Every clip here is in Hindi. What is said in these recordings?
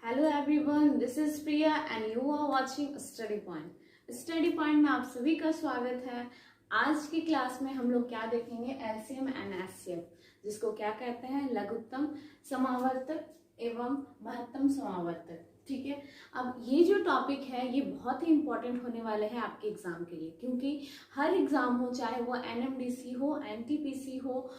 Hello everyone, this is Priya and you are watching Study Point. Study Point में आप सभी का स्वागत है। आज की क्लास में हम लोग क्या देखेंगे, एलसीएम एंड एचसीएफ, जिसको क्या कहते हैं, लघुत्तम समावर्तक एवं महत्तम समावर्तक। ठीक है, अब ये जो टॉपिक है ये बहुत ही इंपॉर्टेंट होने वाले हैं आपके एग्जाम के लिए, क्योंकि हर एग्जाम हो, चाहे वो एनएमडीसी हो, एनटीपीसी हो,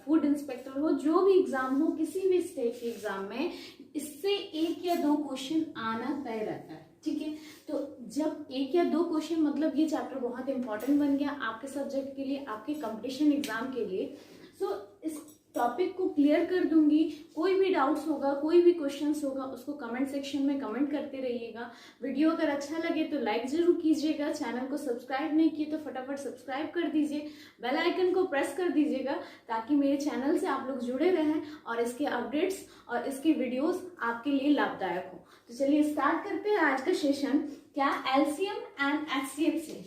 फूड इंस्पेक्टर हो, जो भी एग्जाम हो, किसी भी स्टेट के एग्जाम में इससे एक या दो क्वेश्चन आना तय रहता है। ठीक है, तो जब एक या दो क्वेश्चन, मतलब ये चैप्टर बहुत इंपॉर्टेंट बन गया आपके सब्जेक्ट के लिए, आपके कंपटीशन एग्जाम के लिए। सो इस टॉपिक को क्लियर कर दूंगी। कोई भी डाउट्स होगा, कोई भी क्वेश्चंस होगा, उसको कमेंट सेक्शन में कमेंट करते रहिएगा। वीडियो अगर अच्छा लगे तो लाइक जरूर कीजिएगा। चैनल को सब्सक्राइब नहीं किए तो फटाफट सब्सक्राइब कर दीजिए, बेल आइकन को प्रेस कर दीजिएगा, ताकि मेरे चैनल से आप लोग जुड़े रहें और इसके अपडेट्स और इसके वीडियोस आपके लिए लाभदायक हो। तो चलिए स्टार्ट करते हैं आज का सेशन। क्या एलसीएम एंड एचसीएफ से।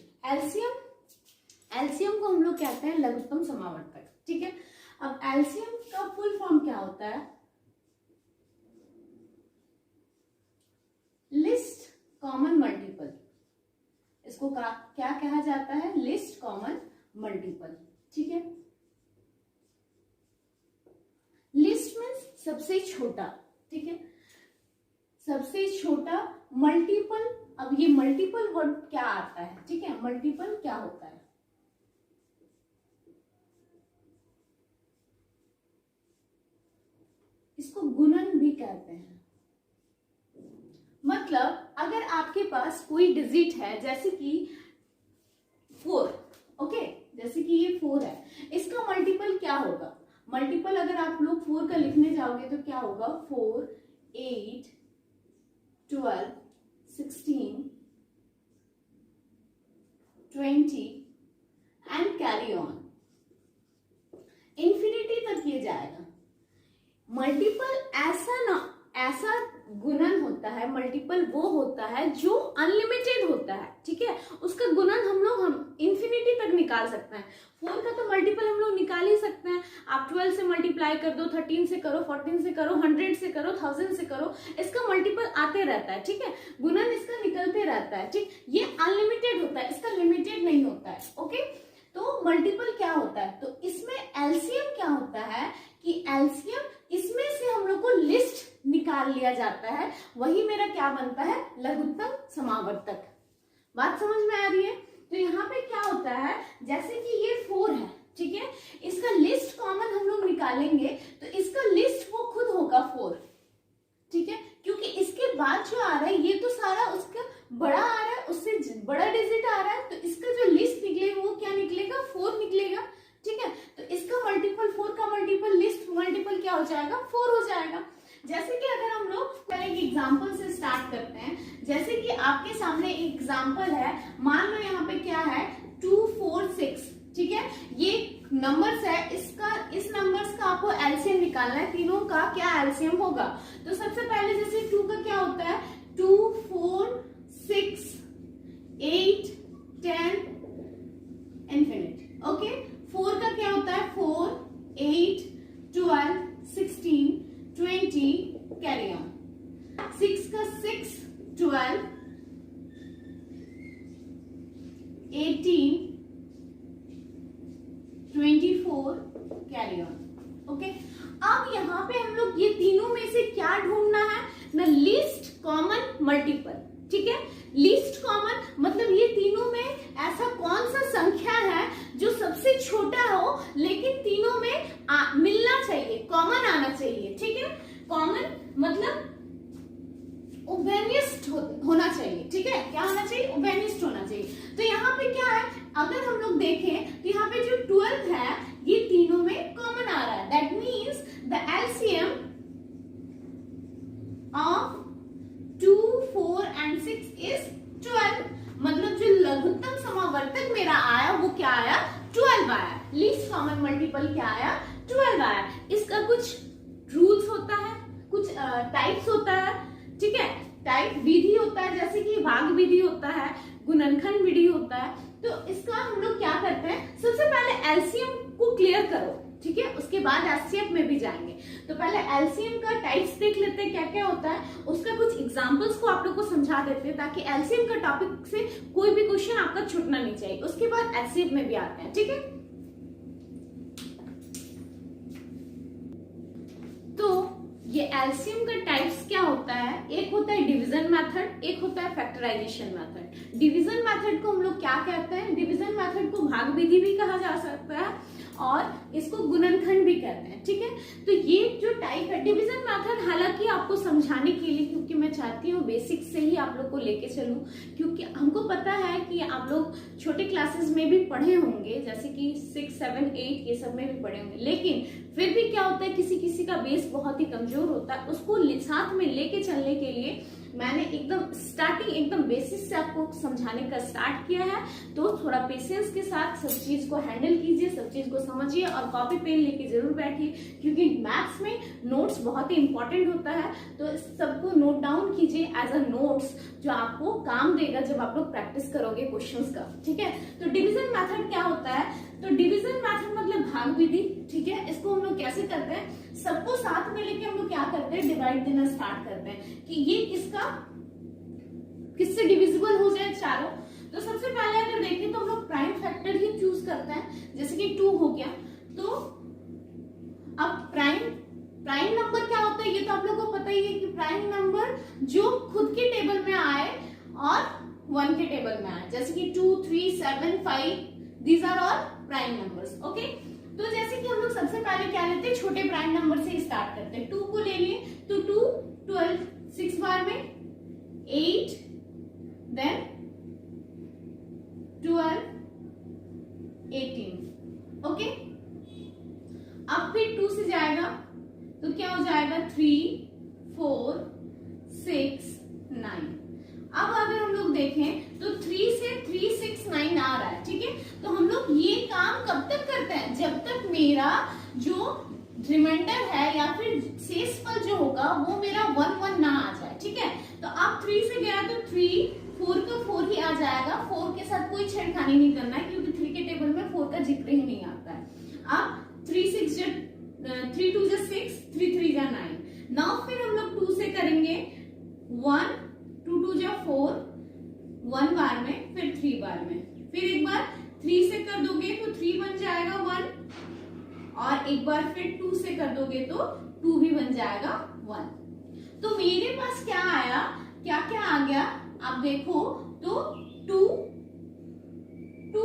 एलसीएम को हम लोग कहते हैं लघुत्तम समावर्तक। ठीक है, अब एलसीएम का फुल फॉर्म क्या होता है, लिस्ट कॉमन मल्टीपल। इसको क्या कहा जाता है, लिस्ट कॉमन मल्टीपल। ठीक है, लिस्ट मीन्स सबसे छोटा। ठीक है, सबसे छोटा। मल्टीपल, अब ये मल्टीपल वर्ड क्या आता है, ठीक है, मल्टीपल क्या होता है, इसको गुणन भी कहते हैं। मतलब अगर आपके पास कोई डिजिट है, जैसे कि 4, ओके, जैसे कि ये 4 है, इसका मल्टीपल क्या होगा। मल्टीपल अगर आप लोग 4 का लिखने जाओगे तो क्या होगा, 4, 8, 12, 16, 20 एंड कैरी ऑन, इंफिनिटी तक ये जाएगा। मल्टीपल ऐसा गुणन होता है, मल्टीपल वो होता है जो अनलिमिटेड होता है। ठीक है, उसका गुणन हम इंफिनिटी तक निकाल सकते हैं। 4 का तो मल्टीपल हम लोग निकाल ही सकते हैं। आप 12 से मल्टीप्लाई कर दो, 13 से करो, 14 से करो, 100 से करो, 1000 से करो, इसका मल्टीपल आते रहता है। ठीक है, गुणन इसका निकलते रहता है। ठीक, ये अनलिमिटेड होता है, इसका लिमिटेड नहीं होता है। ओके, तो मल्टीपल क्या होता है, तो इसमें एलसीएम क्या होता है कि एलसीएम, इसमें से हम लोग को लिस्ट निकाल लिया जाता है, वही मेरा क्या बनता है, लघुत्तम समावर्तक। बात समझ में आ रही है। तो यहाँ पे क्या होता है, जैसे कि ये 4 है, ठीक है, इसका लिस्ट कॉमन हम लोग निकालेंगे तो इसका लिस्ट वो खुद होगा 4। ठीक है, क्योंकि इसके बाद जो आ रहा है ये तो सारा उसका बड़ा आ रहा है, उससे बड़ा डिजिट आ रहा है, तो इसका जो लिस्ट निकलेगा वो क्या निकलेगा, 4 निकलेगा। ठीक है, तो इसका मल्टीपल 4 का मल्टीपल, लिस्ट मल्टीपल क्या हो जाएगा, 4 हो जाएगा। जैसे कि अगर हम लोग पहले एक एग्जांपल से स्टार्ट करते हैं, जैसे कि आपके सामने एक एग्जांपल है, मान लो यहाँ पे क्या है, 2, 4, 6। ठीक है, ये नंबर्स है, इस नंबर्स का आपको एलसीएम निकालना है, तीनों का क्या एलसीएम होगा। तो सबसे पहले जैसे 2 का क्या होता है, 2, 4, 6, 8, 10 इन्फिनिट। ओके, 4 का क्या होता है, 4, 8, 12, 16, 20 कैरी ऑन। 6 का 6, 12, 18, 24 कैरी ऑन। ओके, अब यहाँ पे हम लोग ये तीनों में से क्या ढूंढना है ना, लिस्ट कॉमन मल्टीपल। ठीक है, लिस्ट कॉमन मतलब ये तीनों में ऐसा कौन सा संख्या है जो सबसे छोटा हो, लेकिन तीनों में मिलना चाहिए, कॉमन आना चाहिए। ठीक है, कॉमन मतलब उभयनिष्ठ होना चाहिए। ठीक है, क्या होना चाहिए, उभयनिष्ठ होना चाहिए। तो यहाँ पे क्या है, अगर हम लोग देखें तो यहाँ पे जो 12 है ये तीनों में कॉमन आ रहा है। That means the LCM of 2, 4 and 6 is 12। मतलब जो लघुत्तम समावर्तक मेरा आया वो क्या आया, 12 आया। लीस्ट कॉमन मल्टीपल क्या आया, 12 आया। इसका कुछ रूल्स होता है, कुछ टाइप्स होता है। ठीक है, टाइप विधि होता है, जैसे कि भाग विधि होता है, गुणनखंड विधि होता है। तो इसका हम लोग क्या करते हैं, सबसे पहले एलसीएम को क्लियर करो। ठीक है, उसके बाद एचसीएफ में भी जाएंगे। तो पहले एलसीएम का टाइप्स देख लेते हैं क्या क्या होता है, उसका कुछ एग्जांपल्स को आप लोग को समझा देते हैं ताकि एलसीएम का टॉपिक से कोई भी क्वेश्चन आपका छूटना नहीं चाहिए। उसके बाद एचसीएफ में भी आते हैं, ठीक है। तो ये एलसीएम का टाइप्स क्या होता है, एक होता है डिवीजन मेथड, एक होता है फैक्टराइजेशन मेथड। डिवीजन मेथड को हम लोग क्या कहते हैं, डिवीजन मेथड को भाग विधि भी कहा जा सकता है और इसको गुणनखंड भी कहते हैं, ठीक है। तो ये जो टाइप है डिवीजन मेथड, हालांकि आपको समझाने के लिए, क्योंकि मैं चाहती हूँ बेसिक से ही आप लोग को लेके चलूं, क्योंकि हमको पता है कि आप लोग छोटे क्लासेस में भी पढ़े होंगे, जैसे कि 6, 7, 8 ये सब में भी पढ़े होंगे, लेकिन फिर भी क्या होता है किसी किसी का बेस बहुत ही कमजोर होता है, उसको साथ में लेके चलने के लिए मैंने एकदम स्टार्टिंग एकदम बेसिस से आपको समझाने का स्टार्ट किया है। तो थोड़ा पेशेंस के साथ सब चीज को हैंडल कीजिए, सब चीज को समझिए और कॉपी पेन लेके जरूर बैठिए, क्योंकि मैथ्स में नोट्स बहुत ही इंपॉर्टेंट होता है। तो इस सबको नोट डाउन कीजिए एज अ नोट्स, जो आपको काम देगा जब आप लोग प्रैक्टिस करोगे क्वेश्चंस का, ठीक है। तो डिवीजन मेथड क्या होता है, तो डिवीजन मेथड मतलब भाग विधि, ठीक है। इसको हम लोग कैसे करते हैं, सबको साथ में लेके हम लोग क्या करते हैं, डिवाइड देना स्टार्ट करते हैं कि ये किससे डिविजिबल हो जाए चारों। तो सबसे पहले अगर देखें तो हम लोग प्राइम फैक्टर ही चूज करते हैं, जैसे कि 2 हो गया। तो अब प्राइम नंबर क्या होता है, ये तो आप लोगों को पता ही है कि प्राइम नंबर जो खुद के टेबल में आए और 1 के टेबल में आए, जैसे कि 2, 3, 7, 5, these are all prime numbers, okay. तो जैसे कि हम लोग सबसे पहले क्या लेते हैं, छोटे प्राइम नंबर से स्टार्ट करते हैं। 2 को ले लिए तो 2, 12, 6 बार में 8, देन 12, 18, ओके। अब फिर 2 से जाएगा तो क्या हो जाएगा, 3, 4, 6, 9। अब अगर हम लोग देखें तो 3 से 3, 6, 9 आ रहा है, ठीक है। तो हम लोग ये काम कब तक करते हैं, जब तक मेरा जो रिमाइंडर है या फिर शेषफल जो होगा वो मेरा 1, 1 ना आ जाए, ठीक है। तो अब 3 से गया तो 3, 4 का 4 ही आ जाएगा, 4 के साथ कोई छेड़खानी नहीं करना है, क्योंकि 3 के टेबल में 4 का जिक्र ही नहीं आता है। अब 3, 2 जा 6, 3, 3 जा 9। नाउ फिर हम लोग 2 से करेंगे 1, 2, 2 जा 4, 1 बार में, फिर 3 बार में, फिर एक बार 3 से कर दोगे तो 3 बन जाएगा 1, और एक बार फिर 2 से कर दोगे तो 2 भी बन जाएगा 1। तो मेरे पास क्या आया, क्या क्या आ गया, आप देखो तो 2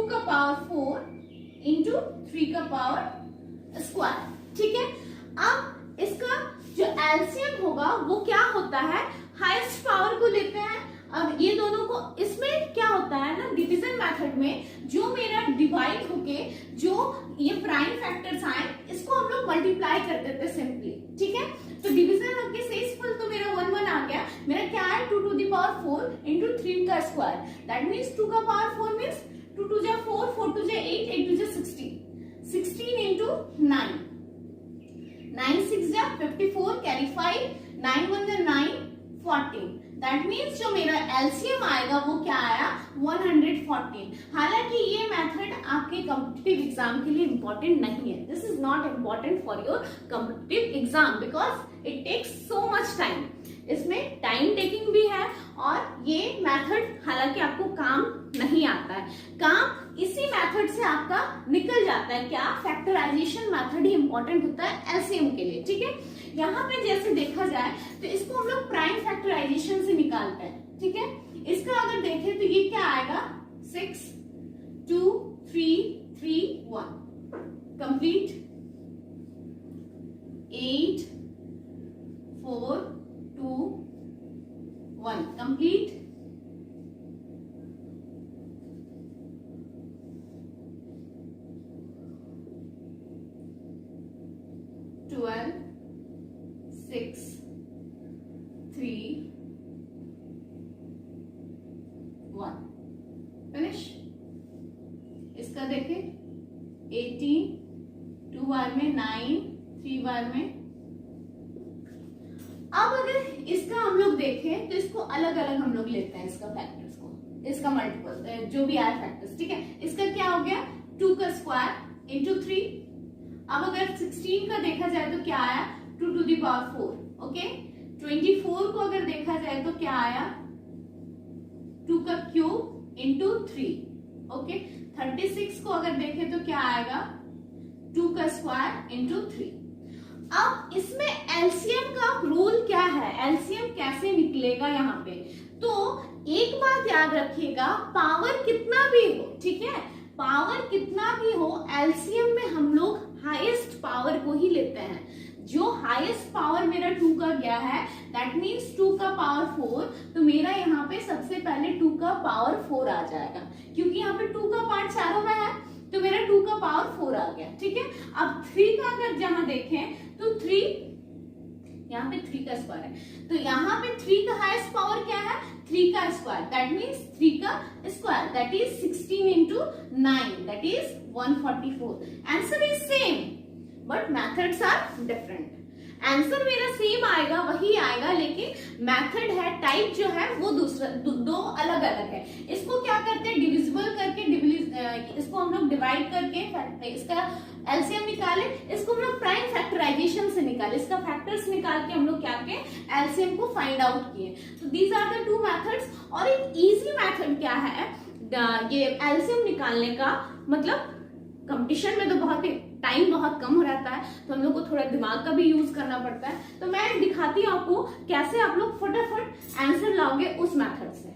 का पावर 4 इंटू 3 का पावर स्क्वायर, ठीक है। अब इसका जो एलसीएम होगा वो क्या होता है, हाईएस्ट पावर को लेते हैं। अब ये दोनों को, इसमें क्या होता है ना, डिवीजन मेथड में जो मेरा डिवाइड होके जो ये प्राइम फैक्टर्स आए, इसको हम लोग मल्टीप्लाई कर देते हैं सिंपली, ठीक है। तो डिवीजन होके शेषफल तो मेरा 1, 1 आ गया, मेरा क्या है 2 to the power 4 इंटू 3 का स्क्वायर, दैट मीन्स 2 का पावर 4 मीन्स 2, 2 जा 4, 4, 2 जा 8, 8, 2 जा 16, 16 इंटू 9, 9, 6 जा 54, कैरी 5, 9, 1 जा 9, 14। दैट मीन्स जो मेरा एलसीएम आएगा वो क्या आया, 114। हालांकि ये मेथड आपके कॉम्पिटिटिव एग्जाम के लिए इंपॉर्टेंट नहीं है, this is not important for your competitive exam because it takes so much time. इसमें टाइम टेकिंग भी है और ये मेथड हालांकि आपको काम नहीं आता है, काम इसी मेथड से आपका निकल जाता है। क्या, फैक्टराइजेशन मेथड ही इंपॉर्टेंट होता है एलसीएम के लिए, ठीक है। यहाँ पे जैसे देखा जाए तो इसको हम लोग प्राइम फैक्टराइजेशन से निकालते हैं, ठीक है। इसका अगर देखें तो ये क्या आएगा, 6, 2, 3, 3, 1 कंप्लीट, 8, 4, 2, 1 कंप्लीट, 12, 6, 3, 1 फिनिश। इसका देखें 18, 2 बार में, 9, 3 बार में। अब अगर इसका हम लोग देखें तो इसको अलग अलग हम लोग लेते हैं, इसका फैक्टर्स को, इसका मल्टीपल जो भी आए फैक्टर्स, ठीक है। इसका क्या हो गया, 2 का स्क्वायर इंटू 3। अब अगर 16 का देखा जाए तो क्या आया, 2 to the power 4। ओके, 24 को अगर देखा जाए तो क्या आया, 2 का क्यूब इंटू 3। ओके, 36 को अगर देखें तो क्या आएगा, 2 का स्क्वायर इंटू 3। अब इसमें एलसीएम का रूल क्या है, एलसीएम कैसे निकलेगा यहाँ पे, तो एक बात याद रखिएगा, पावर कितना भी हो, ठीक है, पावर कितना भी हो, एलसीएम में हम लोग हाईएस्ट पावर को ही लेते हैं। जो हाईएस्ट पावर मेरा 2 का गया है, दैट मीन्स 2 का पावर 4, तो मेरा यहाँ पे सबसे पहले 2 का पावर 4 आ जाएगा, क्योंकि यहाँ पे 2 का पार्ट चारों में है, तो मेरा 2 का पावर 4 आ गया। ठीक है, अब 3 का अगर जहां देखें तो 3, यहाँ पे 3 का स्क्वायर है, तो यहाँ पे 3 का हाईएस्ट पावर क्या है, 3 का स्क्वायर, दैट मीन्स 3 का square, that is 16 into 9, that is 144। Answer is same but methods are different. Answer मेरा सेम आएगा, वही आएगा, लेकिन मेथड है, टाइप जो है वो दूसरा, दो अलग अलग है। इसको क्या करते हैं, डिविजिबल करके, इसको हम लोग डिवाइड करके इसका एलसीएम निकाले, इसको हम लोग प्राइम फैक्टराइजेशन से निकाले, इसका फैक्टर्स निकाल के हम लोग क्या किए, एलसीएम को फाइंड आउट किए। तो दीज आर द 2 मेथड्स। और एक इजी मेथड क्या है, ये एलसीएम निकालने का, मतलब कंपटीशन में तो बहुत टाइम बहुत कम हो रहता है, तो हम लोग को थोड़ा दिमाग का भी यूज करना पड़ता है। तो मैं दिखाती हूँ आपको कैसे आप लोग फटाफट आंसर लाओगे उस मेथड से।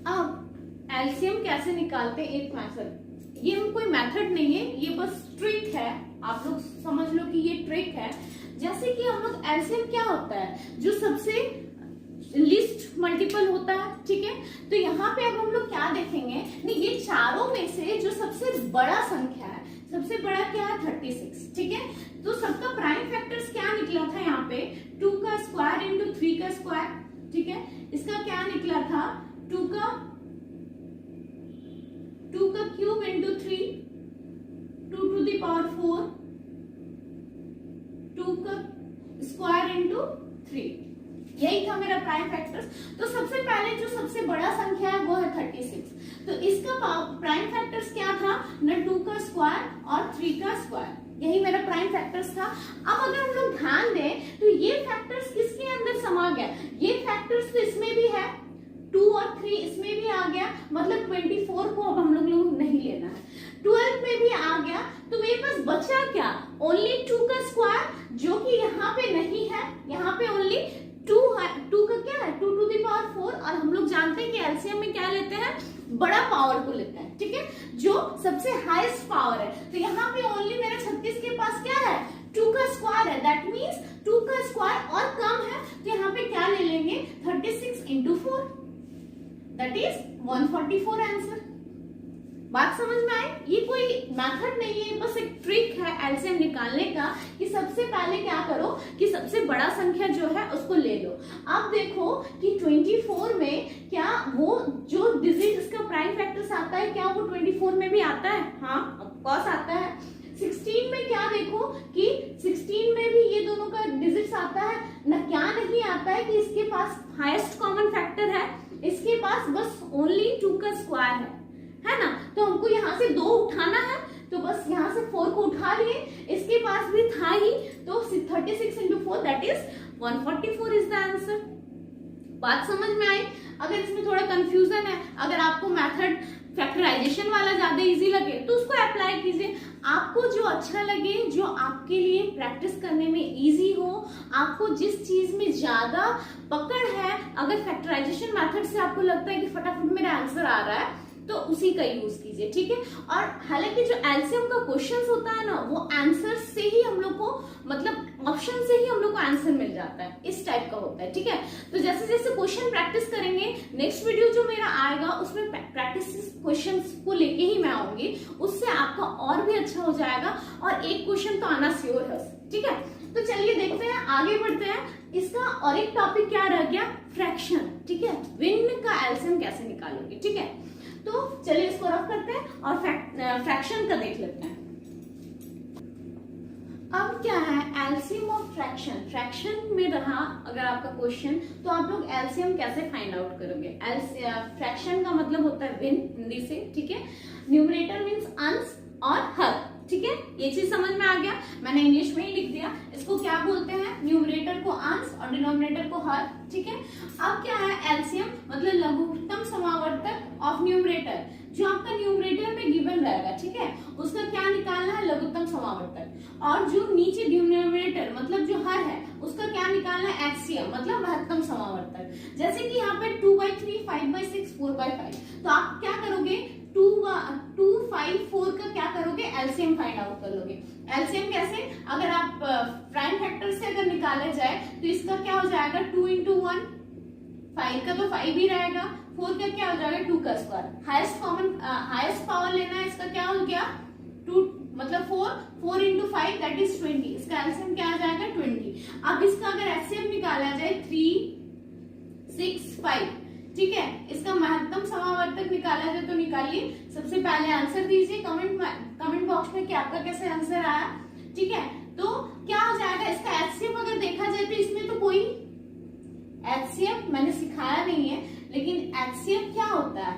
अब एलसीएम कैसे निकालते हैं, एक मेथड, ये कोई मेथड नहीं है, ये बस ट्रिक है, आप लोग समझ लो कि ये ट्रिक है। जैसे कि हम लोग एलसीएम क्या होता है, जो सबसे लिस्ट मल्टीपल होता है, ठीक है, तो यहाँ पे अब हम लोग क्या देखेंगे, नहीं, ये चारों में से जो सबसे बड़ा संख्या है, सबसे बड़ा क्या है, 36, ठीक है, तो सबका प्राइम फैक्टर्स क्या निकला था यहाँ पे, 2 का स्क्वायर इंटू 3 का स्क्वायर, ठीक है, इसका क्या निकला था, 2 का cube into 3, 2 to the power 4, 2 का स्क्वायर इंटू 3, यही था मेरा प्राइम फैक्टर्स। तो सबसे पहले जो सबसे बड़ा संख्या है वो है 36, तो इसका प्राइम फैक्टर्स क्या था, न 2 का स्क्वायर और 3 का स्क्वायर, यही मेरा प्राइम फैक्टर्स था। अब अगर हम लोग ध्यान दें तो ये फैक्टर्स किसके अंदर समा गया, ये फैक्टर्स तो इसमें भी है, 2 और 3 इसमें भी आ गया, मतलब 24 को अब हम लोग नहीं लेना है, 12 में भी आ गया, तो मेरे पास बचा क्या, ओनली 2 का स्क्वायर, जो कि यहाँ पे नहीं है, यहाँ पे ओनली 2 का क्या है, 2 टू द पावर 4, और हम लोग जानते हैं कि एलसीएम में क्या लेते हैं, बड़ा पावर को लेते हैं, ठीक है, जो सबसे हाईएस्ट पावर है। तो यहाँ पे ओनली मेरे 36 के पास क्या है, 2 का स्क्वायर है, दैट मीन्स 2 का स्क्वायर और कम है, तो यहाँ पे क्या ले लेंगे, 36 इंटू 4, दैट इज 144 आंसर। बात समझ में आई, ये कोई मेथड नहीं है, बस एक ट्रिक है एलसीएम निकालने का, कि सबसे पहले क्या करो कि सबसे बड़ा संख्या जो है उसको ले लो। अब देखो कि 24 में क्या वो जो डिजिट इसका प्राइम फैक्टर्स आता है, क्या वो 24 में भी आता है, हाँ ऑफ कोर्स आता है। 16 में क्या देखो कि 16 में भी ये दोनों का डिजिट्स आता है ना, क्या नहीं आता है कि इसके पास हाईएस्ट कॉमन फैक्टर है, इसके पास बस ओनली 2 का स्क्वायर है ना, तो हमको यहाँ से 2 उठाना है, तो बस यहाँ से 4 को उठा लिए, इसके पास भी था ही, तो 36 into 4 that is 144 is the answer. बात समझ में आई। अगर इसमें थोड़ा कंफ्यूजन है, अगर आपको मेथड फैक्टराइजेशन वाला ज्यादा इजी लगे तो उसको अप्लाई कीजिए, आपको जो अच्छा लगे, जो आपके लिए प्रैक्टिस करने में इजी हो, आपको जिस चीज में ज्यादा पकड़ है, अगर फैक्टराइजेशन मेथड से आपको लगता है कि फटाफट मेरा आंसर आ रहा है, तो उसी का यूज कीजिए, ठीक है। और हालांकि जो एलसीएम का क्वेश्चंस होता है ना, वो आंसर से ही हम लोग को, मतलब ऑप्शन से ही हम लोग को आंसर मिल जाता है, इस टाइप का होता है, ठीक है। तो जैसे जैसे क्वेश्चन प्रैक्टिस करेंगे, नेक्स्ट वीडियो जो मेरा आएगा उसमें प्रैक्टिस क्वेश्चंस को लेके ही मैं आऊंगी, उससे आपका और भी अच्छा हो जाएगा, और एक क्वेश्चन तो आना श्योर है, ठीक है। तो चलिए देखते हैं, आगे बढ़ते हैं। इसका और एक टॉपिक क्या रह गया, फ्रैक्शन, ठीक है, भिन्न का एलसीएम कैसे निकालोगे, ठीक है। तो चलिए इसको रफ करते हैं और फ्रैक्शन का देख लेते हैं। अब क्या है एलसीएम ऑफ फ्रैक्शन, फ्रैक्शन में रहा अगर आपका क्वेश्चन, तो आप लोग एलसीएम कैसे फाइंड आउट करोगे। फ्रैक्शन का मतलब होता है भिन्न, हिंदी से, ठीक है। न्यूमरेटर मीन्स अंश और हर। ठीक है, ये चीज समझ में आ गया, मैंने इंग्लिश में ही लिख दिया। इसको क्या बोलते हैं, न्यूमरेटर को अंश और डिनोमिनेटर को हर। ठीक है, अब क्या है एलसीएम, मतलब लघुत्तम समावर्तक ऑफ न्यूमरेटर। जो आपका न्यूमरेटर में गिवन रहेगा, ठीक है, उसका क्या निकालना है, लघुत्तम समावर्तक। और जो नीचे डिनोमिनेटर मतलब जो हर है, उसका क्या निकालना है, एचसीएम मतलब महत्तम समावर्तक। जैसे कि यहाँ पे 2/3, 5/6, 4/5, तो आप क्या करोगे, 2, 5, 4 का क्या करोगे, एलसीएम फाइंड आउट कर लोगे। एलसीएम कैसे, अगर आप प्राइम फैक्टर से अगर निकाले जाए तो इसका क्या हो जाएगा, 2 × 1, 5 का तो 5 ही रहेगा, 4 का क्या हो जाएगा, 2 का स्क्वायर। हाईएस्ट पावर लेना है, इसका क्या हो गया, 2 मतलब 4 × 5 दैट इज 20, इसका एलसीएम क्या आ जाएगा, 20। अब इसका अगर एचसीएम निकाला जाए 3, 6, 5, ठीक है, इसका महत्तम समावर्तक निकाला जाए तो निकालिए। सबसे पहले आंसर दीजिए कमेंट बॉक्स में कि आपका कैसे आंसर आया। ठीक है, तो क्या हो जाएगा, इसका एचसीएम अगर देखा जाए तो इसमें तो कोई एचसीएम मैंने सिखाया नहीं है, लेकिन एचसीएम क्या होता है,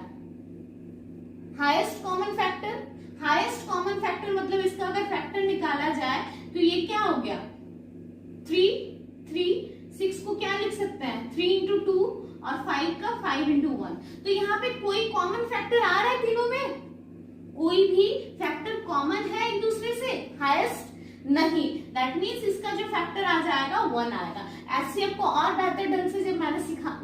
highest common factor. Highest common factor मतलब इसका अगर फैक्टर निकाला जाए तो ये क्या हो गया, 3, 6 को क्या लिख सकते हैं, 3 × 2 और 5 का 5 × 1। तो यहाँ पे कोई कॉमन फैक्टर आ रहा है तीनों में, कोई भी फैक्टर कॉमन है एक दूसरे से, हाईएस्ट नहीं, दैट मीन्स इसका जो फैक्टर आ जाएगा 1 आएगा। एचसीएफ को और बेहतर ढंग से जब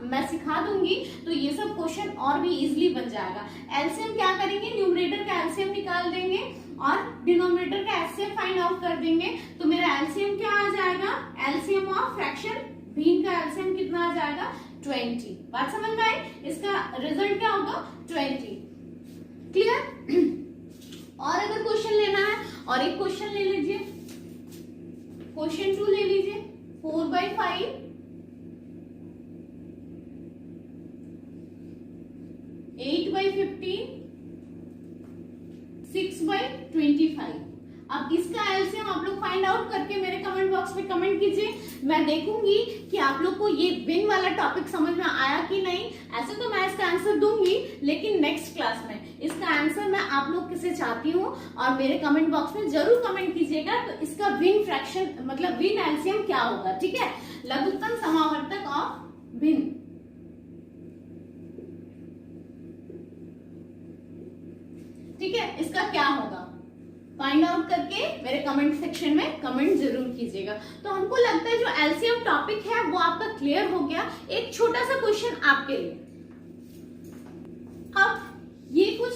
मैं सिखा दूंगी तो ये सब क्वेश्चन और भी इजीली बन जाएगा। एलसीएम क्या करेंगे, न्यूमरेटर का एलसीएम निकाल देंगे और डिनोमिनेटर का एचसीएफ फाइंड आउट कर देंगे, तो मेरा एलसीएम क्या आ जाएगा, एलसीएम ऑफ फ्रैक्शन भिन्न का एलसीएम कितना आ जाएगा, 20। बात समझ में आई, इसका रिजल्ट क्या होगा, 20। क्लियर। और अगर क्वेश्चन लेना है और एक क्वेश्चन ले लीजिए, क्वेश्चन 2 ले लीजिए, 4/5, 8/15, 6/25। अब इसका एलसीएम आप लोग फाइंड आउट करके मेरे कमेंट बॉक्स में कमेंट कीजिए। मैं देखूंगी कि आप लोग को ये विन वाला टॉपिक समझ में आया कि नहीं। ऐसे तो मैं इसका आंसर दूंगी, लेकिन नेक्स्ट क्लास में इसका आंसर मैं आप लोग से चाहती हूँ और मेरे कमेंट बॉक्स में जरूर कमेंट कीजिएगा। तो इसका विन फ्रैक्शन मतलब विन एलसीएम क्या होगा, ठीक है, लघुत्तम समावर्तक ऑफ भिन्न। ठीक है, इसका क्या होगा फाइंड आउट करके मेरे कमेंट सेक्शन में कमेंट जरूर कीजिएगा। तो हमको लगता है जो एलसीएम टॉपिक है वो आपका क्लियर हो गया। एक छोटा सा क्वेश्चन आपके लिए, अब ये कुछ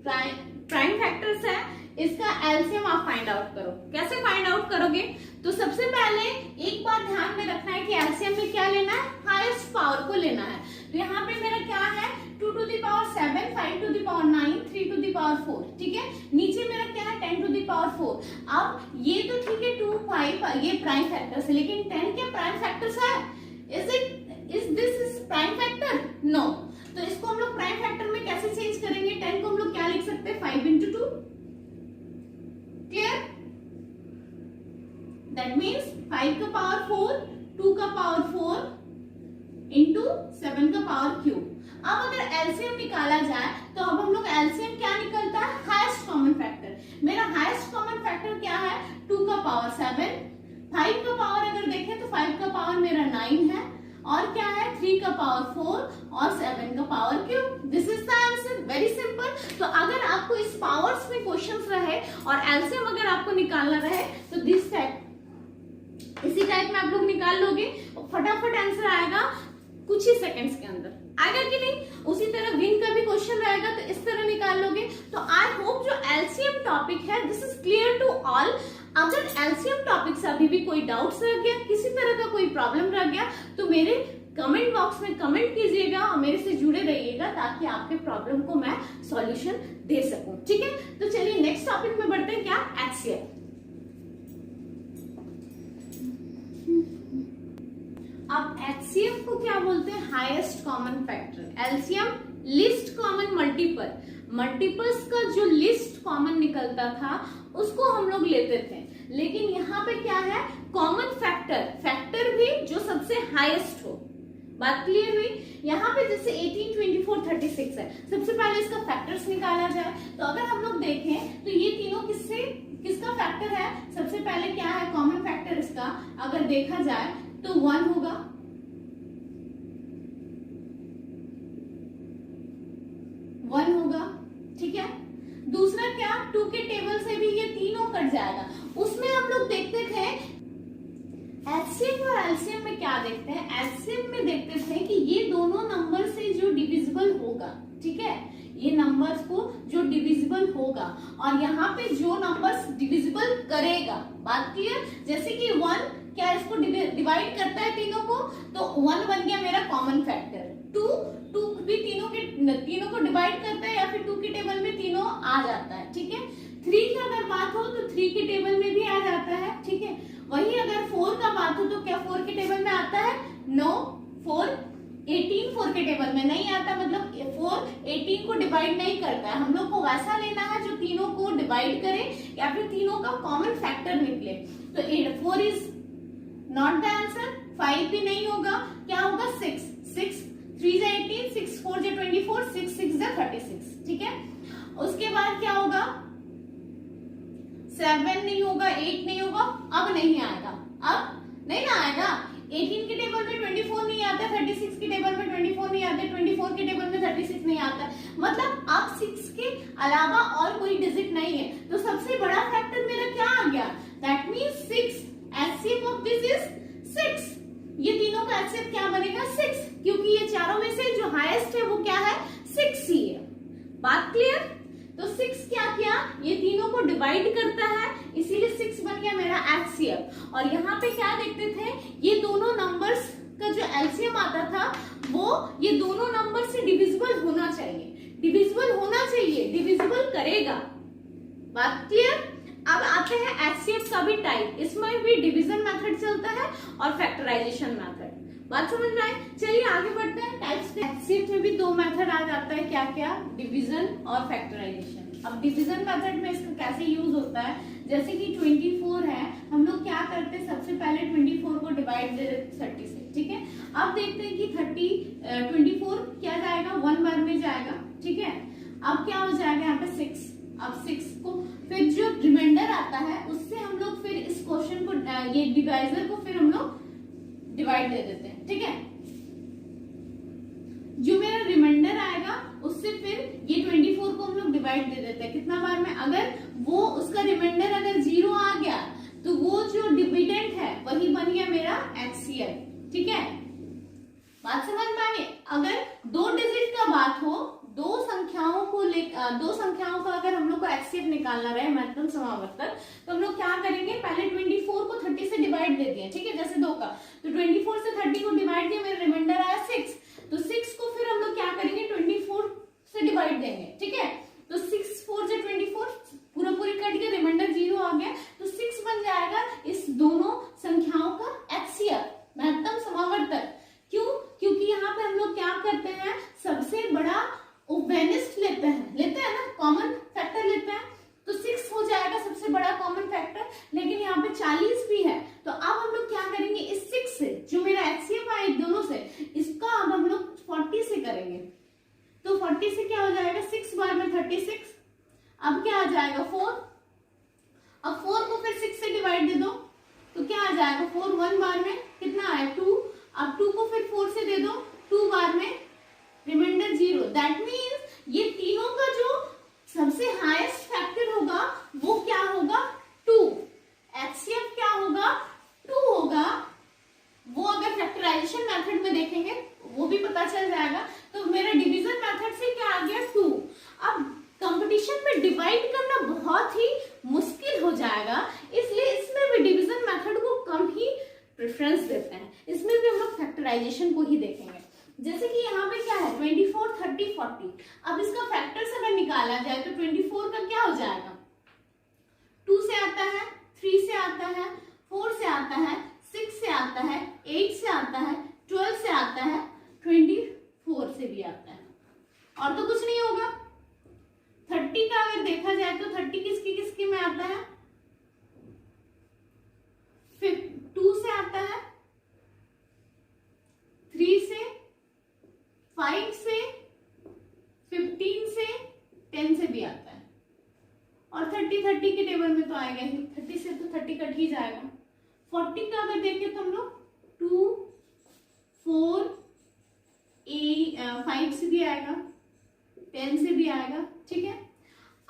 प्राइम फैक्टर्स है, इसका एलसीएम आप फाइंड आउट करो। कैसे फाइंड आउट करोगे, तो सबसे पहले एक बात ध्यान में रखना है कि एलसीएम में क्या लेना है, हाईएस्ट पावर को लेना है। तो यहाँ पे मेरा क्या है, 2 to the power 7, 5 to the power 9, 3 to the power 4। ठीक है, नीचे मेरा क्या है, 10 to the power 4। अब ये तो ठीक है 2, 5 ये प्राइम फैक्टर्स है, लेकिन 10 क्या प्राइम फैक्टर्स है, is this prime factor, no. तो इसको हम लोग प्राइम फैक्टर में कैसे चेंज करेंगे, 10 को हम लोग क्या लिख सकते हैं, 5 × 2। क्लियर, दैट मीन्स 5 का पावर 4, 2 का पावर 4 इंटू 7 का पावर क्यूब। अब अगर एलसीएम निकाला जाए तो अब हम लोग एलसीएम क्या निकलता है, हाईएस्ट कॉमन फैक्टर। मेरा हाईएस्ट कॉमन फैक्टर क्या है, 2 का पावर 7, 5 का पावर अगर देखें तो 5 का पावर मेरा 9 है, और क्या है 3 का पावर 4 और 7 का power cube. This is the answer, very simple. तो अगर आपको इस पावर्स में क्वेश्चंस रहे और एलसीएम अगर आपको निकालना रहे तो दिस टाइप, इसी टाइप में आप लोग निकाल लोगे, फटाफट आंसर आएगा कुछ ही सेकंड्स के अंदर, आएगा कि नहीं। उसी तरह विन का भी क्वेश्चन रहेगा तो इस तरह निकाल लोगे। तो आई होप जो एलसीएम टॉपिक है this is clear to all. अगर एलसीएम टॉपिक से अभी भी कोई डाउट्स रह गया, किसी तरह का कोई प्रॉब्लम रह गया, तो मेरे कमेंट बॉक्स में कमेंट कीजिएगा और मेरे से जुड़े रहिएगा ताकि आपके प्रॉब्लम को मैं सॉल्यूशन दे सकूं। ठीक है, तो चलिए नेक्स्ट टॉपिक में बढ़ते हैं, क्या, एचसीएफ। अब एचसीएफ को क्या बोलते हैं, highest common factor. LCM list common multiple, multiples का जो लिस्ट कॉमन निकलता था उसको हम लोग लेते थे, लेकिन यहाँ पे क्या है, कॉमन फैक्टर, फैक्टर भी जो सबसे हाईएस्ट हो बात क्लियर हुई। यहाँ पे जैसे 18, 24, 36 है, सबसे पहले इसका फैक्टर्स निकाला जाए। तो अगर हम लोग देखें तो ये तीनों किसका फैक्टर है, सबसे पहले क्या है कॉमन फैक्टर इसका, अगर देखा जाए तो 1 होगा, 1 होगा, ठीक है। दूसरा क्या, 2 के टेबल से भी ये तीनों कट जाएगा। उसमें हम लोग देखते थे एचसीएफ और एलसीएम में क्या देखते हैं, एचसीएफ में देखते थे कि ये दोनों नंबर से जो डिविजिबल होगा, ठीक है, ये नंबर्स को जो डिविजिबल होगा, और यहाँ पे जो नंबर्स डिविजिबल करेगा, बात क्लियर। जैसे कि 1 क्या इसको डिवाइड करता है तीनों को, तो 1 बन गया मेरा कॉमन फैक्टर। 2 भी तीनों को डिवाइड करता है, या फिर 2 के टेबल में तीनों आ जाता है, ठीक है। 3 की अगर बात हो तो 3 के टेबल में भी आ जाता है, ठीक है। वही अगर 4 का बात हो तो क्या 4 के टेबल में आता है, नो, 18 4 के टेबल में नहीं आता, मतलब 4 18 को डिवाइड नहीं करता है। हम लोग को वैसा लेना है जो तीनों को डिवाइड करे या फिर तीनों का कॉमन फैक्टर निकले। तो 4 इज नॉट द आंसर, 5 भी नहीं होगा, क्या होगा 6 3 से 18, 6 4 से 24, 6 6 से 36, ठीक है। उसके बाद क्या होगा, 7 नहीं होगा, 8 नहीं होगा, अब नहीं आएगा, अब नहीं ना आएगा। 18 के टेबल में 24 नहीं आता, 36 के टेबल में 24 नहीं आता, 24 के टेबल में 36 नहीं आता, मतलब अब 6 के अलावा और कोई डिजिट नहीं है। तो सबसे बड़ा फैक्टर मेरा क्या आ गया, that means 6, HCF of this is 6। ये तीनों का एचसीएफ क्या बनेगा 6, क्योंकि ये चारों में से जो हाईएस्ट है वो क्या है 6 ही है। बात क्लियर। तो 6 क्या किया, ये तीनों को डिवाइड करता है, इसीलिए 6 बन गया मेरा एचसीएफ। और यहाँ पे क्या देखते थे, ये दोनों नंबर्स का जो एलसीएम आता था वो ये दोनों नंबर से डिविजिबल होना चाहिए, डिविजिबल होना चाहिए, डिविजिबल करेगा। बात क्लियर। अब आते हैं एचसीएफ का भी टाइप, इसमें भी डिवीजन मेथड चलता है और फैक्टराइजेशन मेथड। बात समझ में आए, चलिए आगे बढ़ते हैं टाइप्स। एचसीएफ में भी 2 मेथड आ जाता है, क्या क्या, डिवीजन और फैक्टराइजेशन। अब डिवीजन मेथड में इसका कैसे यूज होता है, जैसे कि 24 है, हम लोग क्या करते हैं, सबसे पहले 24 को डिवाइड दे देते 30 से, ठीक है। अब देखते हैं कि 24 क्या जाएगा, 1 बार में जाएगा, ठीक है। अब क्या हो जाएगा यहाँ पे 6, अब 6 को फिर जो रिमाइंडर आता है उससे हम लोग फिर इस क्वेश्चन को, ये डिवाइजर को फिर हम लोग डिवाइड दे देते हैं, ठीक है। जो मेरा रिमाइंडर आएगा उससे फिर ये 24 को हम लोग डिवाइड दे देते हैं, कितना बार में, अगर वो उसका रिमाइंडर अगर 0 आ गया तो वो जो डिविडेंड है वही बन गया मेरा एचसीएफ, ठीक है। बात समझ में आ गई। अगर 2 डिजिट का बात हो, दो संख्याओं का अगर हम लोग को एचसीएफ निकालना रहे, महत्तम समावर्तक, तो हम लोग क्या करेंगे, पहले 24 को 30 से डिवाइड दे दिए, ठीक है, जैसे 2 का, तो 24 से 30 को डिवाइड किया, मेरा रिमाइंडर आया 6, तो 6 को फिर हम लोग क्या करेंगे 24 से डिवाइड देंगे, ठीक है। तो 6 4 से 24 पूरी कट गया, रिमाइंडर 0 आ गया, तो 6 बन जाएगा इस दोनों संख्याओं का एचसीएफ, महत्तम समावर्तक। क्यों, क्योंकि यहाँ पे हम लोग क्या करते हैं, सबसे बड़ा ओवेनिस्ट लेते हैं ना, कॉमन फैक्टर लेते हैं, तो 6 हो जाएगा सबसे बड़ा कॉमन फैक्टर। लेकिन यहाँ पे 40 भी है, तो अब हम लोग क्या करेंगे, इस 6 से जो मेरा एचसीएफ आया दोनों से, इसका अब हम लोग 40 से करेंगे, तो 40 से क्या हो जाएगा, 6 बार में 36, अब क्या आ जाएगा 4, अब 4 को फिर 6 से डिवाइड दे दो, तो क्या आ जाएगा 4, 1 बार में कितना आया 2, अब 2 को फिर 4 से दे दो, 2 बार में रिमाइंडर 0, दैट मीन्स ये तीनों का जो सबसे हाईएस्ट फैक्टर होगा वो क्या होगा 2, एचसीएफ क्या होगा 2 होगा। वो अगर फैक्टराइजेशन मेथड में देखेंगे वो भी पता चल जाएगा। तो मेरा डिवीजन मेथड से क्या आ गया 2। अब कंपटीशन में डिवाइड करना बहुत ही मुश्किल हो जाएगा, इसलिए इसमें भी डिवीजन मेथड को कम ही प्रेफरेंस देते हैं, इसमें भी हम लोग फैक्टराइजेशन को ही देखेंगे। जैसे कि यहाँ पे क्या है 24 30 40, अब इसका फैक्टर्स अगर निकाला जाए तो 24 का क्या हो जाएगा, 2 से आता है, 3 से आता है, 4 से आता है, 6 से आता है, 8 से आता है, 12 से आता है, 24 से भी आता है, और तो कुछ नहीं होगा। 30 का अगर देखा जाए तो 30 किसकी किसकी में आता है, 2 से आता है, 3 से 5 से, 15 से, 10 से भी आता है, और 30 के टेबल में तो आएगा ही, 30 से तो 30 कट ही जाएगा। 40 का अगर देखें तो हम लोग 2, 4, 5 से भी आएगा, 10 से भी आएगा, ठीक है।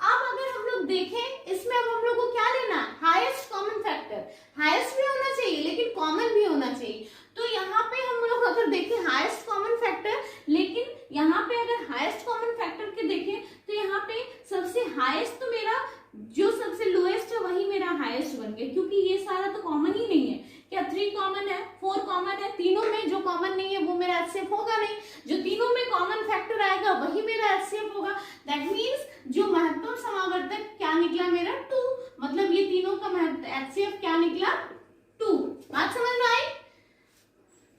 अब अगर हम लोग देखें इसमें, अब हम लोग को क्या लेना है, हाईएस्ट कॉमन फैक्टर। हाईएस्ट भी होना चाहिए लेकिन कॉमन भी होना चाहिए। तो यहाँ पे हम लोग अगर देखें हाईएस्ट कॉमन फैक्टर, लेकिन यहाँ पे अगर हाईएस्ट कॉमन फैक्टर के देखें तो यहाँ पे सबसे हाईएस्ट तो मेरा, जो सबसे लोएस्ट है वही मेरा हाईएस्ट बन गया, क्योंकि ये सारा तो कॉमन ही नहीं है। क्या 3 कॉमन है, 4 कॉमन है, तीनों में जो कॉमन नहीं है वो मेरा एचसीएफ होगा नहीं। जो तीनों में कॉमन फैक्टर आएगा वही मेरा एचसीएफ होगा। दैट मीन्स जो महत्तम समावर्तक क्या निकला मेरा 2, मतलब ये तीनों का एचसीएफ क्या निकला 2। बात समझ में आई?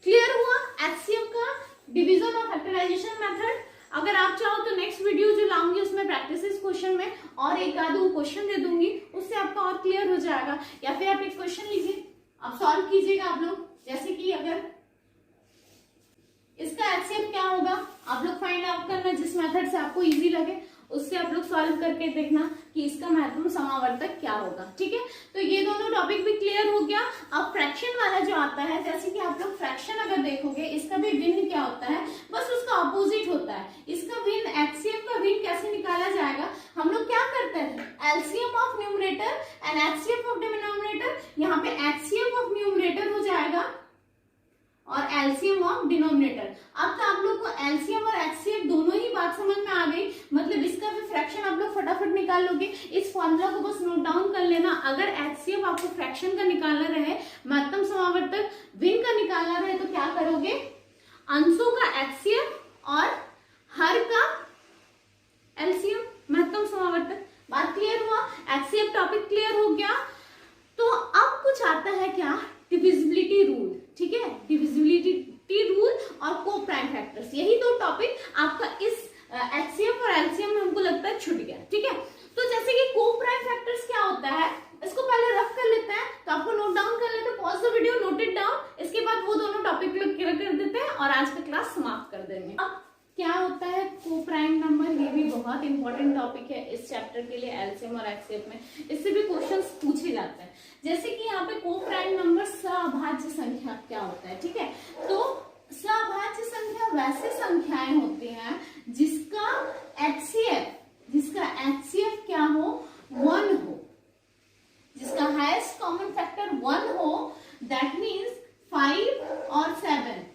क्लियर हुआ एचसीएफ का डिवीजन और फैक्टराइजेशन मेथड। अगर आप चाहो तो नेक्स्ट वीडियो जो लाऊंगी उसमें प्रैक्टिस क्वेश्चन में और एक आधो क्वेश्चन दे दूंगी, उससे आपका और क्लियर हो जाएगा। या फिर आप एक क्वेश्चन लीजिए, आप सॉल्व कीजिएगा आप लोग। जैसे कि अगर इसका एचसीएफ क्या होगा, आप लोग फाइंड आउट करना जिस मेथड से आपको इजी लगे, उससे आप लोग सॉल्व करके देखना कि इसका महत्तम समावर्तक क्या होगा, ठीक है। तो ये दोनों टॉपिक भी क्लियर हो गया। अब फ्रैक्शन वाला जो आता है, जैसे कि आप लोग फ्रैक्शन अगर देखोगे, इसका भी भिन्न क्या होता है, बस उसका अपोजिट होता है। इसका भिन्न, एचसीएफ का भिन्न कैसे निकाला जाएगा, हम लोग क्या करते हैं, LCM of numerator and HCF of denominator. यहाँ पे एचसीएफ ऑफ न्यूमरेटर हो जाएगा और एलसीएम ऑफ डिनोमिनेटर। अब तो आप लोग को एलसीएम और एचसीएफ दोनों ही बात समझ में आ गई, मतलब इसका भी फ्रैक्शन आप लोग फटाफट निकाल लोगे। इस फॉर्मूला को बस नोट डाउन कर लेना। अगर एचसीएफ आपको फ्रैक्शन का निकालना रहे, महत्तम समावर्तक भिन्न का निकालना रहे, तो क्या करोगे, अंशों का एचसीएफ और हर का एलसीएम, महत्तम समावर्तक। बात क्लियर हुआ, एचसीएफ टॉपिक क्लियर हो गया। तो अब कुछ आता है क्या, डिविजिबिलिटी रूल, ठीक है। डिविजिबिलिटी रूल और को प्राइम फैक्टर्स, यही दो टॉपिक आपका इस एचसीएफ और एलसीएम में हमको लगता है छूट गया, ठीक है। तो जैसे कि को प्राइम फैक्टर्स क्या होता है, इसको पहले रफ कर लेते हैं। तो आपको नोट डाउन कर लेते हैं, pause the video, note it down. इसके बाद वो दोनों टॉपिक क्लियर कर देते हैं और आज का क्लास समाप्त कर देंगे। अब क्या होता है को प्राइम नंबर, ये भी बहुत इंपॉर्टेंट टॉपिक है इस चैप्टर के लिए, एलसीएम और एचसीएफ में। इससे भी क्वेश्चंस पूछे जाते हैं। जैसे कि यहाँ पे को प्राइम नंबर सअभाज्य संख्या क्या होता है, ठीक है। तो सअभाज्य संख्या वैसे संख्याएं होती हैं जिसका एचसीएफ क्या हो, 1 हो, जिसका हाईएस्ट कॉमन फैक्टर 1 हो। दैट मीन्स 5 और 7,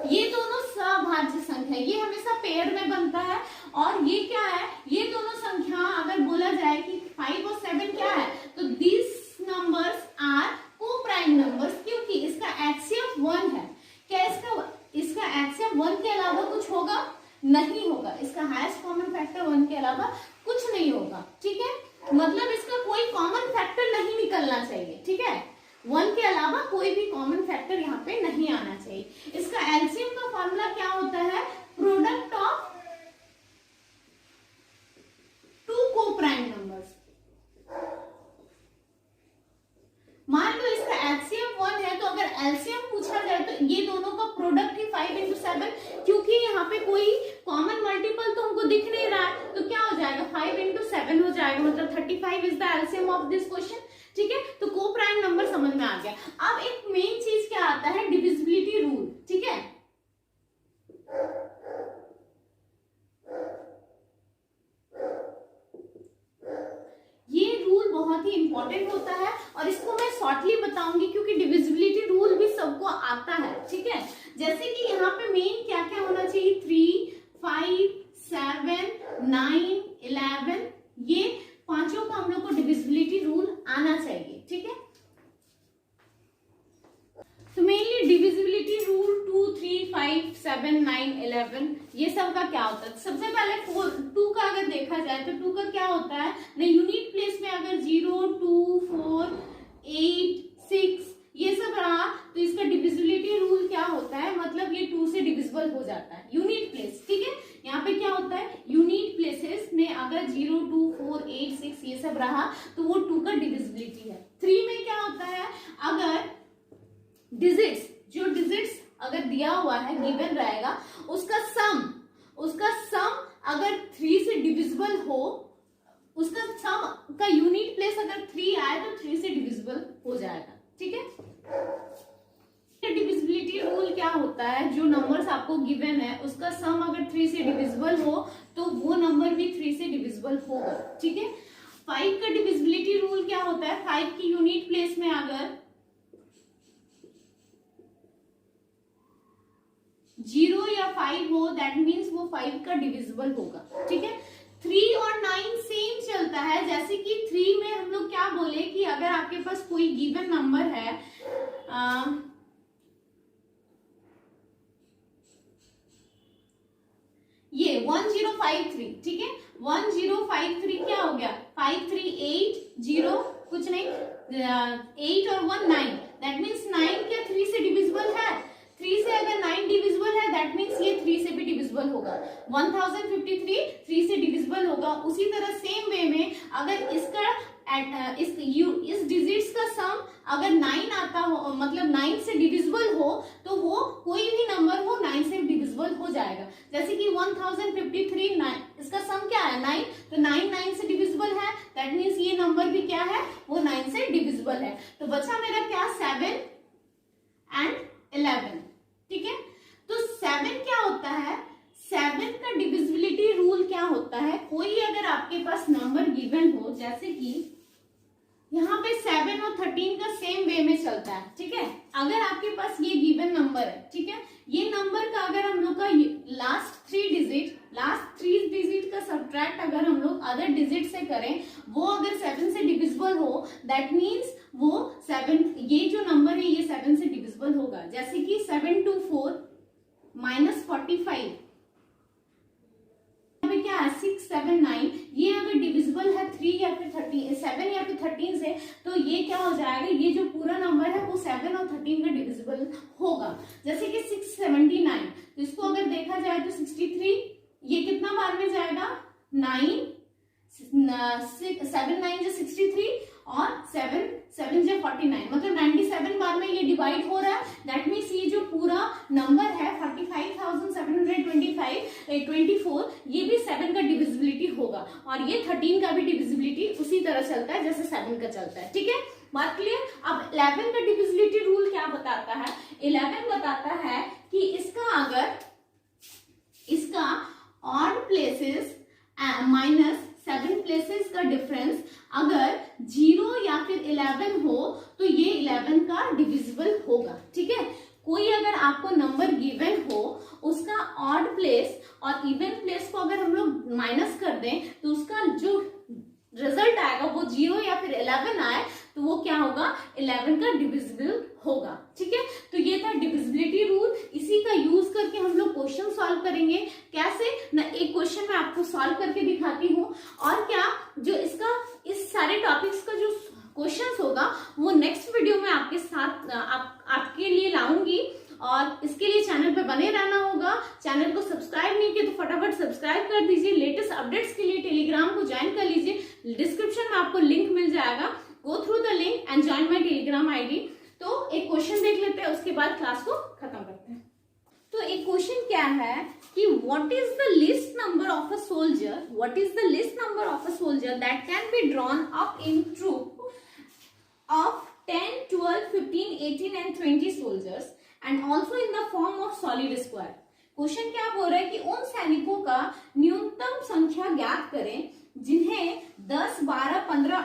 ये दोनों सअभाज्य संख्या, ये हमेशा पेयर में बनता है। और ये क्या है, ये दोनों संख्या अगर बोला जाए कि 5 और 7 क्या है, तो दिस नंबर्स आर को प्राइम नंबर्स, क्योंकि इसका एचसीएफ 1 है। क्या इसका एचसीएफ 1 के अलावा कुछ होगा, नहीं होगा। इसका हाईएस्ट कॉमन फैक्टर 1 के अलावा कुछ नहीं होगा, ठीक है। मतलब इसका कोई कॉमन फैक्टर नहीं निकलना चाहिए, ठीक है। 1 के अलावा कोई भी कॉमन फैक्टर यहाँ पे नहीं आना चाहिए। इसका एलसीएम का फॉर्मूला क्या होता है, प्रोडक्ट ऑफ 2 को प्राइम नंबर्स। मान लो इसका एचसीएफ 1 है, तो अगर एलसीएम पूछा जाए तो ये दोनों का प्रोडक्ट ही 5 into 7, क्योंकि यहाँ पे कोई कॉमन मल्टीपल तो हमको दिख नहीं रहा है, तो क्या हो जाएगा 5 into 7 हो जाएगा, मतलब 35 is the LCM of this question, ठीक है। तो को प्राइम नंबर समझ में आ गया। अब एक मेन चीज क्या आता है, डिविजिबिलिटी रूल, ठीक है। ये रूल बहुत ही इंपॉर्टेंट होता है और इसको मैं शॉर्टली बताऊंगी क्योंकि डिविजिबिलिटी रूल भी सबको आता है, ठीक है। जैसे कि यहाँ पे मेन क्या क्या होना चाहिए, 3, 5, 7, 9, 11, ये पांचों का हम लोग को डिविजिबिलिटी रूल आना चाहिए, ठीक है। तो मेनली डिविजिबिलिटी रूल 2, 3, 5, 7, 9, 11 ये सब का क्या होता है। सबसे पहले 2 का अगर देखा जाए तो 2 का क्या होता है, यूनिट प्लेस में अगर 0, 2, 4, 8, 6 ये सब रहा तो इसका डिविजिबिलिटी रूल क्या होता है, मतलब ये 2 से डिविजिबल हो जाता है। यूनिट प्लेस, ठीक है। यहाँ पे क्या होता है, यूनिट प्लेसेस में अगर 0, 2, 4, 8, 6 ये सब रहा तो वो 2 का डिविजिबिलिटी है। 3 में क्या होता है, अगर डिजिट्स, जो डिजिट्स अगर दिया हुआ है, गिवन रहेगा, उसका सम हो, उसका सम का यूनिट प्लेस अगर 3 आए तो 3 से डिविजिबल हो जाएगा। ठीक है, डिविजिबिलिटी रूल क्या होता है, जो नंबर्स आपको गिवन है उसका सम अगर 3 से डिविजिबल हो तो वो नंबर भी 3 से डिविजिबल होगा। ठीक है, 5 का डिविजिबिलिटी रूल क्या होता है, 5 की यूनिट प्लेस में अगर 0 या 5 हो, दैट मीन्स वो 5 का डिविजिबल होगा। ठीक है, 3 और 9 सेम चलता है, जैसे कि 3 में हम लोग क्या बोले कि अगर आपके पास कोई गिवन नंबर है, ये 1053, ठीक है, 1053 क्या हो गया, 5380, कुछ नहीं, 8 और 1 9, दैट मीन्स 9 क्या 3 से डिविजिबल है, 3 से अगर 9 डिविजिबल है दैट मीन्स ये 3 से भी डिविजिबल होगा, 1053 3 से डिविजिबल होगा। उसी तरह सेम वे में अगर इसका इस डिजिट्स का सम अगर 9 आता हो, मतलब 9 से डिविजिबल हो, तो वो कोई भी नंबर हो 9 से डिविजिबल हो जाएगा। जैसे कि 1053 9, इसका सम क्या है 9, तो 9 9 से डिविजिबल है, दैट मीन्स ये नंबर भी क्या है, वो 9 से डिविजिबल है। तो बचा मेरा क्या, 7 एंड 11। ठीक है, तो 7 क्या होता है, 7 का डिविजिबिलिटी रूल क्या होता है, कोई अगर आपके पास नंबर गिवन हो, जैसे कि यहाँ पे 7 और 13 का सेम वे में चलता है। ठीक है, अगर आपके पास ये गिवन नंबर है, ठीक है, ये नंबर का अगर हम लोग का लास्ट थ्री डिजिट का सब्ट्रैक्ट अगर हम लोग अदर डिजिट से करें, वो अगर 7 से डिविजिबल हो, दैट मीन्स वो 7, ये जो नंबर है ये 7 से डिविजिबल होगा। जैसे कि 7 to 4 -45, क्या है 6 7 9, ये अगर डिविजिबल है 3 या फिर 13, 7 या फिर 13 से, तो ये क्या हो जाएगा, ये जो पूरा नंबर है वो 7 और 13 का डिविजिबल होगा। जैसे कि 679, तो इसको अगर देखा जाए तो 63, ये कितना बार में जाएगा, 9 7 9 जो 63 और 7 7 जो 49, मतलब 97 बार में ये डिवाइड हो रहा है। दैट मीन्स ये जो पूरा नंबर है 45,724, ये भी 7 का डिविजिबिलिटी होगा, और ये 13 का भी डिविजिबिलिटी उसी तरह चलता है जैसे 7 का चलता है। ठीक है, बात क्लियर। अब 11 का डिविजिबिलिटी रूल क्या बताता है, 11 बताता है कि इसका अगर इसका ऑड प्लेसेस माइनस 7 प्लेसेस का डिफरेंस अगर 0 या फिर 11 हो, तो ये 11 का डिविजिबल होगा। ठीक है, कोई अगर आपको नंबर गिवन हो, उसका ऑड प्लेस और इवन प्लेस को अगर हम लोग माइनस कर दें, तो उसका जो रिजल्ट आएगा वो 0 या फिर 11 आए, तो वो क्या होगा, 11 का डिविजिबल होगा। ठीक है, तो ये था डिविजिबिलिटी रूल। इसी का यूज करके हम लोग क्वेश्चन सॉल्व करेंगे। कैसे ना, एक क्वेश्चन मैं आपको सॉल्व करके दिखाती हूँ, और क्या जो इसका इस सारे टॉपिक्स का जो क्वेश्चंस होगा वो नेक्स्ट वीडियो में आपके साथ आपके लिए लाऊंगी, और इसके लिए चैनल पे बने रहना होगा। चैनल को सब्सक्राइब नहीं किया तो फटाफट सब्सक्राइब कर दीजिए। लेटेस्ट अपडेट्स के लिए टेलीग्राम को ज्वाइन कर लीजिए, डिस्क्रिप्शन में आपको लिंक मिल जाएगा, go through the link and join my Telegram ID. तो एक क्वेश्चन देख लेते हैं, उसके बाद क्लास को खत्म करते हैं। तो एक क्वेश्चन क्या है कि what is the least number of a soldier, what is the least number of a soldier that can be drawn up in troop of 10, 12, 15, 18 and 20 soldiers and also in the form of solid square। Question क्या बोल रहा है कि उन सैनिकों का न्यूनतम संख्या ज्ञात करें जिन्हें 10, 12, 15,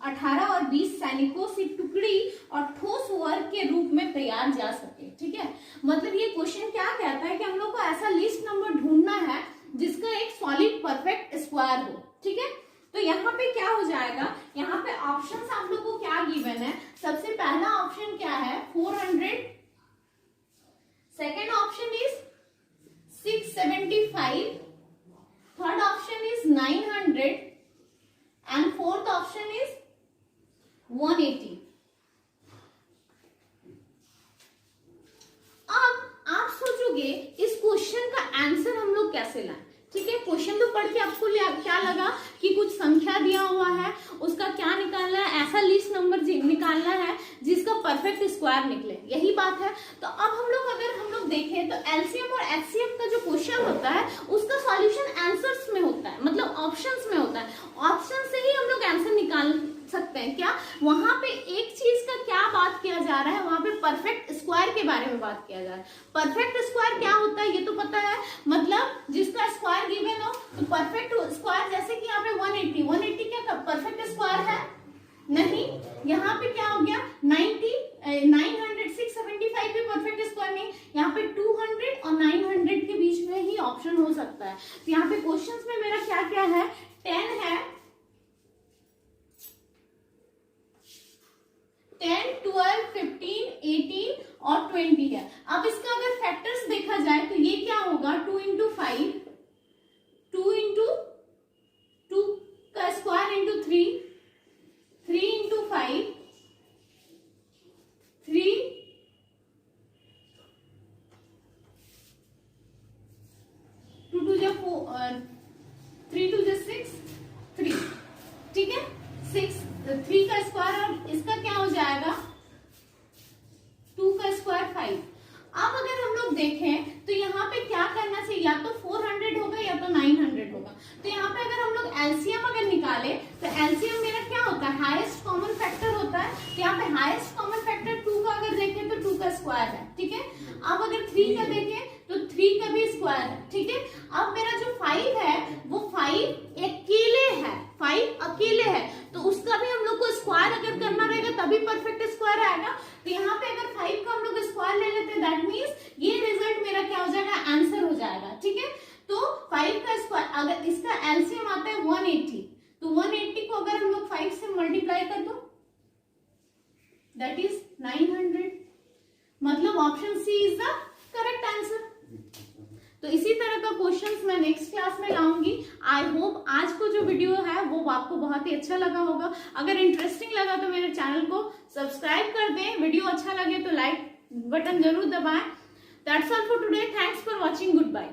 18 और 20 सैनिकों से टुकड़ी और ठोस वर्ग के रूप में तैयार जा सके। ठीक है, मतलब ये क्वेश्चन क्या कहता है कि हम लोग को ऐसा लिस्ट नंबर ढूंढना है जिसका एक सॉलिड परफेक्ट स्क्वायर हो। ठीक है, तो यहाँ पे क्या हो जाएगा, यहाँ पे ऑप्शंस आप लोग को क्या गिवन है, सबसे पहला ऑप्शन क्या है 400, second option is 675, third option is 900 and fourth option is 180। अब आप सोचोगे इस क्वेश्चन का आंसर हम लोग कैसे लाएं। ठीक है, क्वेश्चन तो पढ़ के आपको क्या लगा कि कुछ संख्या दिया हुआ है, उसका क्या निकालना है, ऐसा लिस्ट नंबर निकालना है जिसका परफेक्ट स्क्वायर निकले, यही बात है। तो अब अगर हम लोग देखें तो एलसीएम और एचसीएफ का जो क्वेश्चन होता है उसका सॉल्यूशन आंसर्स में होता है, मतलब ऑप्शंस पता है, मतलब जिसका स्क्वायर गिवन हो तो परफेक्ट स्क्वायर, जैसे कि यहाँ पे 180 क्या परफेक्ट स्क्वायर है? नहीं। यहाँ पे क्या हो गया 90, 900, 675 भी परफेक्ट स्क्वायर नहीं, यहाँ पे 200 और 900 के बीच में ही ऑप्शन हो सकता है। तो यहाँ पे क्वेश्चंस में मेरा क्या क्या है, 10 है, 10, 12, 15, 18 और 20 है। अब इसका अगर फैक्टर्स देखा जाए तो ये क्या होगा, 2 इंटू 5, 2 इंटू 2 का स्क्वायर इंटू 3, 3 इंटू 5, 3, 2 टू जा 4, 3 टू जा 6, 3, ठीक है, 6, 3 का स्क्वायर और इसका क्या हो जाएगा 2 का स्क्वायर 5। अब अगर हम लोग देखें तो यहाँ पे क्या करना चाहिए, या तो 400 होगा या तो 900 होगा। तो यहाँ पे अगर हम लोग एलसीएम अगर निकाले तो एलसीएम मेरा क्या होता है, हाईएस्ट कॉमन फैक्टर होता है। तो यहाँ पे हाईएस्ट कॉमन फैक्टर 2 का अगर देखें तो 2 का स्क्वायर है, ठीक है। अब अगर 3 का देखें तो 3 का भी स्क्वायर है, ठीक है। अब मेरा जो 5 है वो 5 अकेले है, 5 अकेले है, तो उसका भी हम लोग को स्क्वायर अगर करना रहेगा तभी परफेक्ट स्क्वायर आएगा। तो यहाँ पे अगर 5 का हम लोग स्क्वायर ले लेते हैं, दैट मीन्स ये रिजल्ट मेरा क्या हो जाएगा, आंसर हो जाएगा, ठीक है। तो 5 का स्क्वायर, अगर इसका एलसीएम आता है 180, तो 180 को अगर हम लोग 5 से मल्टीप्लाई कर दो दैट इज 900, मतलब option C is the correct answer. तो इसी तरह का क्वेश्चंस मैं नेक्स्ट क्लास में लाऊंगी। आई होप आज को जो वीडियो है वो आपको बहुत ही अच्छा लगा होगा। अगर इंटरेस्टिंग लगा तो मेरे चैनल को सब्सक्राइब कर दें, वीडियो अच्छा लगे तो लाइक बटन जरूर दबाएं। That's all for today, thanks for watching, good bye.